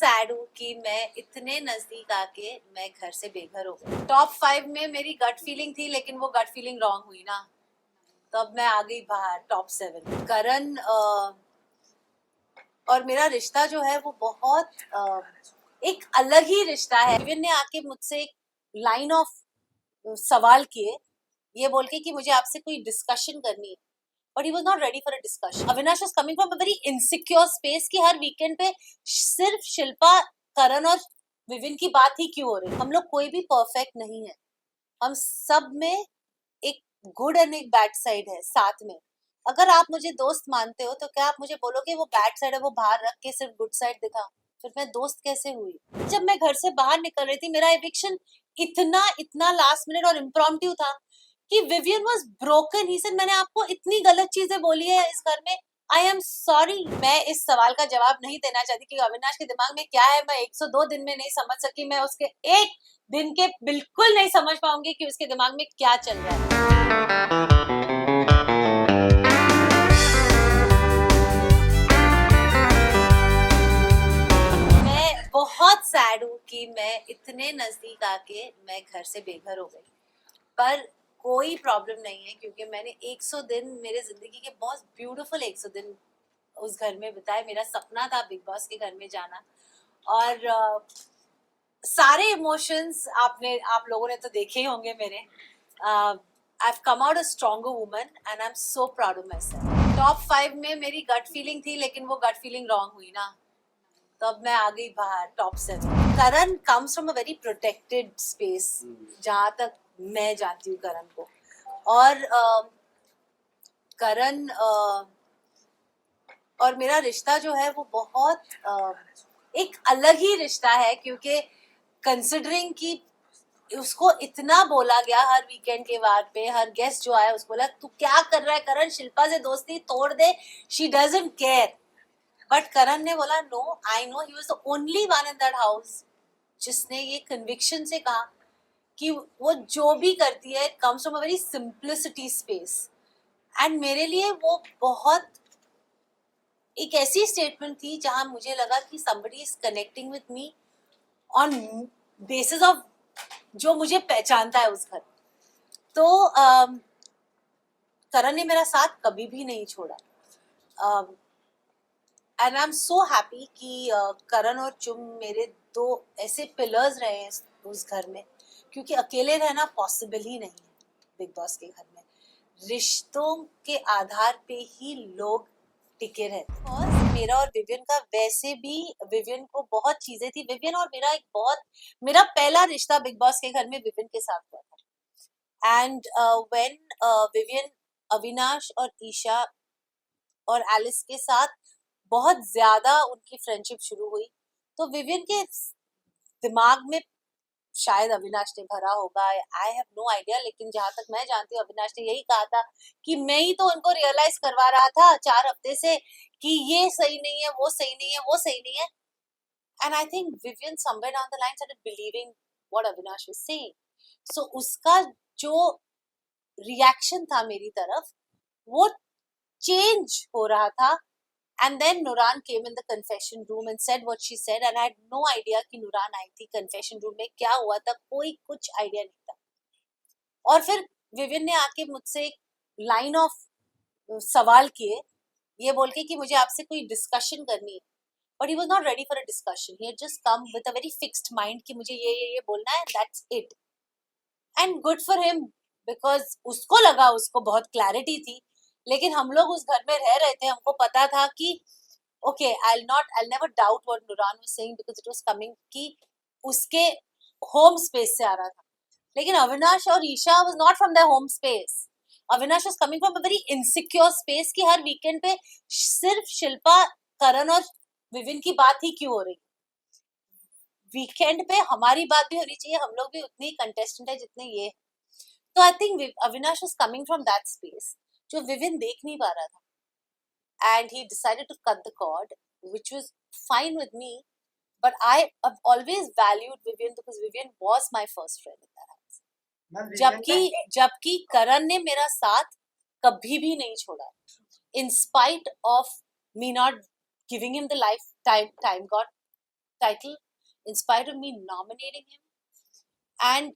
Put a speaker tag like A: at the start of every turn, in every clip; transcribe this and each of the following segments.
A: Sad हूँ कि मैं इतने नजदीक आके मैं घर से बेघर हो गई। टॉप 5 में मेरी गट फीलिंग थी, लेकिन वो गट फीलिंग रॉन्ग हुई ना, तो अब मैं आ गई बाहर टॉप 7। करण और मेरा रिश्ता जो है वो बहुत एक अलग ही रिश्ता है। विविन ने आके मुझसे एक लाइन ऑफ सवाल किए, ये बोल के कि मुझे आपसे कोई डिस्कशन करनी है, but he was not ready for a discussion. Avinash was coming from a very insecure space कि हर वीकेंड पे सिर्फ शिल्पा, करण और विविन की बात ही क्यों हो रही। हम लोग कोई भी परफेक्ट नहीं है, हम सब में एक गुड एंड एक बैड साइड है साथ में। अगर आप मुझे दोस्त मानते हो तो क्या आप मुझे बोलोगे वो बैड साइड है वो बाहर रख के सिर्फ गुड साइड दिखा, फिर मैं दोस्त कैसे हुई। जब मैं घर से बाहर निकल रही थी, मेरा एविक्शन इतना इतना लास्ट मिनट और इम्प्रॉम्प्टू था कि Vivian was broken. He said मैंने आपको इतनी गलत चीजें बोली है इस घर में, आई एम सॉरी। मैं इस सवाल का जवाब नहीं देना चाहती कि अविनाश के दिमाग में क्या है, मैं 102 दिन में नहीं समझ सकी, मैं उसके एक दिन के बिल्कुल नहीं समझ पाऊंगी कि उसके दिमाग में क्या चल रहा है। मैं बहुत सैड हूँ कि मैं इतने नजदीक आके मैं घर से बेघर हो गई, पर कोई प्रॉब्लम नहीं है क्योंकि मैंने 100 दिन मेरे जिंदगी के बहुत ब्यूटीफुल 100 दिन उस घर में बिताए। मेरा सपना था बिग बॉस के घर में जाना, और सारे इमोशंस आप लोगों ने तो देखे ही होंगे मेरे। I've come out a stronger woman and I'm so proud of myself. Top 5 में मेरी गट फीलिंग थी, लेकिन वो गट फीलिंग रॉन्ग हुई ना, तो अब मैं आ गई बाहर top 7। Karan comes from a very protected space, जहाँ तक मैं जानती हूँ करण को। और करण और मेरा रिश्ता जो है वो बहुत एक अलग ही रिश्ता है, क्योंकि कंसिडरिंग कि उसको इतना बोला गया हर वीकेंड के बाद पे, हर गेस्ट जो आया उसको बोला तू क्या कर रहा है करण, शिल्पा से दोस्ती तोड़ दे, she doesn't care. But Karan ने बोला no, I know he was the only one in that house जिसने ये कन्विक्शन से कहा कि वो जो भी करती है comes from a very simplicity space. And मेरे लिए वो बहुत एक ऐसी स्टेटमेंट थी जहां मुझे लगा कि somebody is connecting with me on basis of जो मुझे पहचानता है उस घर। तो करण ने मेरा साथ कभी भी नहीं छोड़ा, and I am so happy कि करण और चुम मेरे दो ऐसे पिलर्स रहे हैं उस घर में, क्योंकि अकेले रहना पॉसिबल ही नहीं है बिग बॉस के घर में। रिश्तों के आधार पे ही लोग टिके रहते हैं। और मेरा और विवियन का वैसे भी, विवियन को बहुत चीजें थी, विवियन और मेरा एक बहुत, मेरा पहला रिश्ता बिग बॉस के घर में विवियन के साथ हुआ था। एंड व्हेन विवियन अविनाश और ईशा और एलिस के साथ बहुत ज्यादा उनकी फ्रेंडशिप शुरू हुई, तो विवियन के दिमाग में शायद अविनाश ने भरा होगा, आई हैव नो आइडिया, लेकिन जहां तक मैं जानती हूँ अविनाश ने यही कहा था कि मैं ही तो उनको रियलाइज करवा रहा था 4 हफ्ते से कि ये सही नहीं है, वो सही नहीं है, वो सही नहीं है। And I think Vivian somewhere down the line started believing what Avinash was saying. So उसका जो रिएक्शन था मेरी तरफ वो चेंज हो रहा था। And then Nuran came in the confession room and said what she said, and I had no idea कि Nuran आई थी confession room में, क्या हुआ था कोई कुछ आइडिया नहीं था। और फिर विवियन ने आके मुझसे एक लाइन ऑफ सवाल किए, ये बोल के कि मुझे आपसे कोई डिस्कशन करनी है, but he was not ready for a discussion. He had just come with a very fixed mind कि मुझे ये बोलना है, that's it. And good for him, because उसको लगा उसको बहुत क्लैरिटी थी, लेकिन हम लोग उस घर में रह रहे थे, हमको पता था कि okay, I'll never doubt what Nuran was saying because it was coming कि उसके होम स्पेस से आ रहा था। लेकिन अविनाश और Isha was not from their home space. Avinash was coming from a very insecure space कि हर वीकेंड पे सिर्फ शिल्पा, करण और विविन की बात ही क्यों हो रही। वीकेंड पे हमारी बात भी होनी चाहिए, हम लोग भी उतने कंटेस्टेंट है जितने ये। तो I think Avinash was coming from that space जो विविन देख नहीं पा रहा था। And he decided to cut the cord, which was fine with me, but I have always valued Vivian because Vivian was my first friend in that house. जबकि करण ने मेरा साथ कभी भी नहीं छोड़ा, in spite of me not giving him the time God title, in spite of me nominating him, and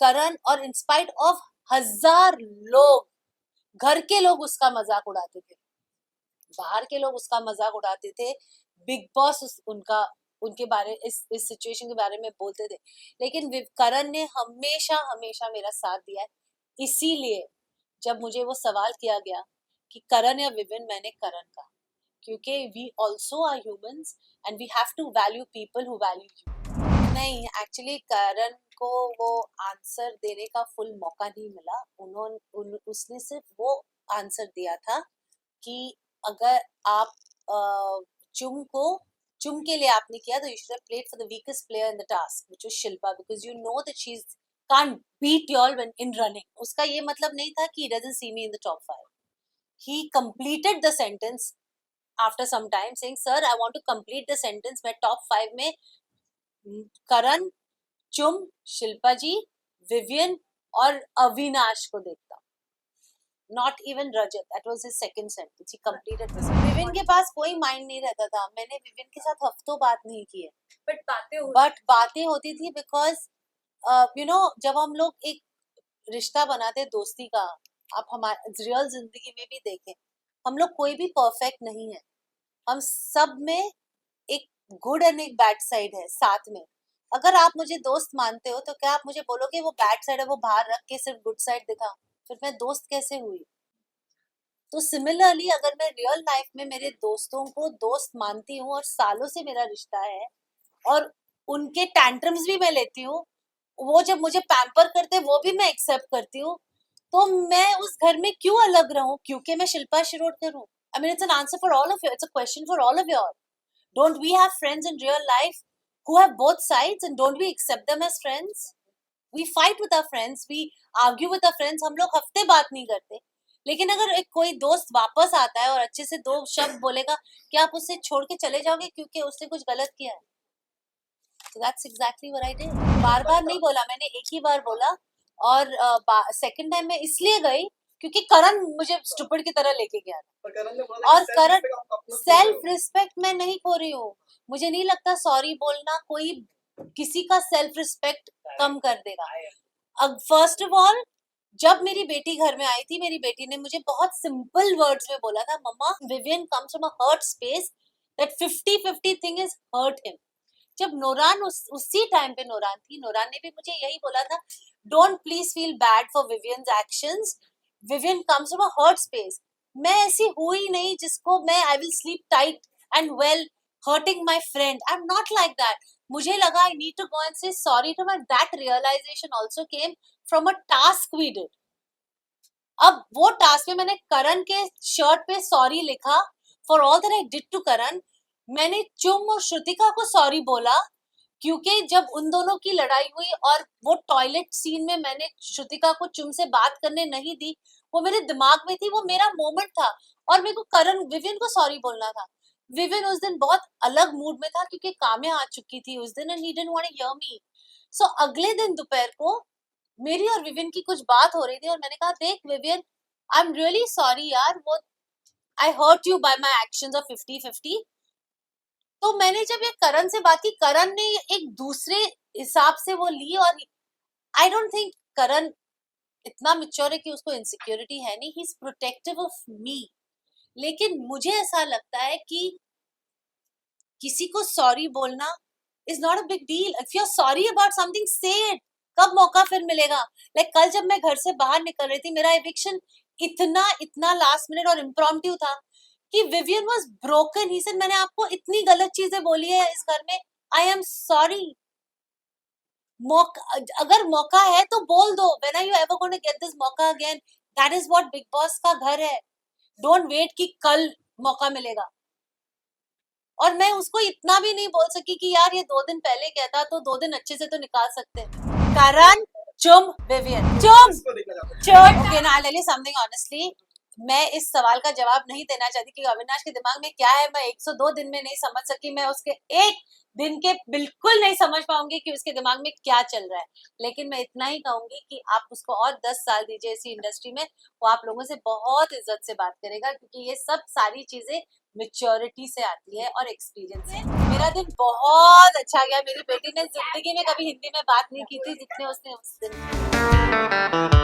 A: करण, और in spite of 1000 लोग, घर के लोग उसका मजाक उड़ाते थे, बाहर के लोग उसका मजाक उड़ाते थे, बिग बॉस उनके बारे इस सिचुएशन के बारे में बोलते थे, लेकिन करण ने हमेशा हमेशा मेरा साथ दिया है। इसीलिए जब मुझे वो सवाल किया गया कि करण या विविन, मैंने करण का, क्योंकि we also are humans and we have to value people who value you. नहीं, एक्चुअली करण को वो आंसर देने का फुल मौका नहीं मिला। उसने सिर्फ वो आंसर दिया था कि अगर आप चुम के लिए आपने किया तो you should have played for the weakest player in the task which was Shilpa, because you know that she can't beat y'all when in running. उसका ये मतलब नहीं था कि he doesn't see me in the top 5. He completed the sentence after some time saying, sir, I want to complete the sentence. मैं top 5 में करण, चुम, शिल्पा जी, Vivian और अविनाश को देखता, not even Rajat. That was his second sentence. He completed this. Vivian के पास कोई mind नहीं रहता था। मैंने विवियन के साथ हफ्तों बात नहीं की है, बट बातें होती थी बिकॉज यू नो, जब हम लोग एक रिश्ता बनाते दोस्ती का, आप हमारे रियल जिंदगी में भी देखें, हम लोग कोई भी परफेक्ट नहीं है, हम सब में एक गुड एंड एक बैड साइड है साथ में। अगर आप मुझे दोस्त मानते हो तो क्या आप मुझे बोलोगे वो बैड साइड है वो बाहर रख के सिर्फ गुड साइड दिखा, फिर मैं दोस्त कैसे हुई? तो सिमिलरली अगर मैं रियल लाइफ में मेरे दोस्तों को दोस्त मानती हूँ और सालों से मेरा रिश्ता है और उनके टैंट्रम्स भी मैं लेती हूँ, वो जब मुझे पैम्पर करते वो भी मैं एक्सेप्ट करती हूँ, तो मैं उस घर में क्यों अलग रहूं क्योंकि मैं शिल्पा शिरोडकर हूँ? I mean, it's an answer for all of you. It's a question for all of you all. Don't we have friends in real life who have both sides, and don't we accept them as friends? We fight with our friends, we argue with our friends. हम लोग हफ्ते बात नहीं करते, लेकिन अगर एक कोई दोस्त वापस आता है और अच्छे से 2 शब्द बोलेगा, क्या आप उससे छोड़ के चले जाओगे क्योंकि उसने कुछ गलत किया है? So that's exactly what I did. बार बार नहीं बोला मैंने, एक ही बार बोला, और सेकंड टाइम मैं इसलिए गई क्योंकि करण मुझे स्टूपिड की तरह लेके गया था। और करण, सेल्फ रिस्पेक्ट मैं नहीं खो रही हूँ। मुझे नहीं लगता सॉरी बोलना कोई किसी का सेल्फ रिस्पेक्ट कम कर देगा। अब फर्स्ट ऑफ ऑल, जब मेरी बेटी घर में आई थी, मेरी बेटी ने मुझे बहुत सिंपल वर्ड्स में बोला था, मम्मा, Vivian comes from a hurt space, that 50-50 thing is hurt him. जब नोरान उसी टाइम पे नोरान थी, नोरान ने भी मुझे यही बोला था, don't please feel bad for Vivian's actions, Vivian comes from a hurt space. मैं ऐसी हुई नहीं जिसको मैं I will sleep tight and well hurting my friend, I am not like that. मुझे लगा I need to go and say sorry to my, that realization also came from a task we did. अब वो task में मैंने करण के shirt पे sorry लिखा for all that I did to Karan. मैंने चुम और श्रुतिका को सॉरी बोला क्योंकि जब उन दोनों की लड़ाई हुई और वो टॉयलेट सीन में मैंने श्रुतिका को चुम से बात करने नहीं दी, वो मेरे दिमाग में थी, वो मेरा मोमेंट था और मेरे को विवियन को सॉरी बोलना था। विवियन उस दिन बहुत अलग मूड में था क्योंकि काम्या आ चुकी थी उस दिन, and he didn't want to hear me. So अगले दिन दोपहर को मेरी और विवियन की कुछ बात हो रही थी और मैंने कहा, देख Vivian, I am really sorry यार, वो I hurt you by my actions of 50-50। तो मैंने जब ये करण से बात की, करण ने एक दूसरे हिसाब से वो ली, और आई डोंट थिंक करण इतना मैच्योर है कि उसको इनसिक्योरिटी है नहीं, he is protective of me. लेकिन मुझे ऐसा लगता है कि किसी को सॉरी बोलना is not a big deal. If you are sorry about something, say it. कब मौका फिर मिलेगा? लाइक कल जब मैं घर से बाहर निकल रही थी, मेरा एविक्शन इतना लास्ट मिनट और इम्प्रॉम्प्टू था कि Vivian was broken. He said, मैंने आपको इतनी गलत चीजें बोली है इस घर में, आई एम सॉरी। अगर मौका है तो बोल दो, when are you ever going to get this मौका again? That is what Bigg Boss का घर है। डोंट वेट कि कल मौका मिलेगा। और मैं उसको इतना भी नहीं बोल सकी कि यार ये 2 दिन पहले कहता तो 2 दिन अच्छे से तो निकाल सकते। करण, चुम, विवियन, चुम। Okay, now I'll tell you something honestly. मैं इस सवाल का जवाब नहीं देना चाहती कि अविनाश के दिमाग में क्या है, मैं 102 दिन में नहीं समझ सकी, मैं उसके एक दिन के बिल्कुल नहीं समझ पाऊंगी कि उसके दिमाग में क्या चल रहा है। लेकिन मैं इतना ही कहूंगी कि आप उसको और 10 साल दीजिए इसी इंडस्ट्री में, वो आप लोगों से बहुत इज्जत से बात करेगा, क्योंकि ये सब सारी चीजें मेच्योरिटी से आती है और एक्सपीरियंस से। मेरा दिन बहुत अच्छा गया। मेरी बेटी ने जिंदगी में कभी हिंदी में बात नहीं की थी जितने उसने उस दिन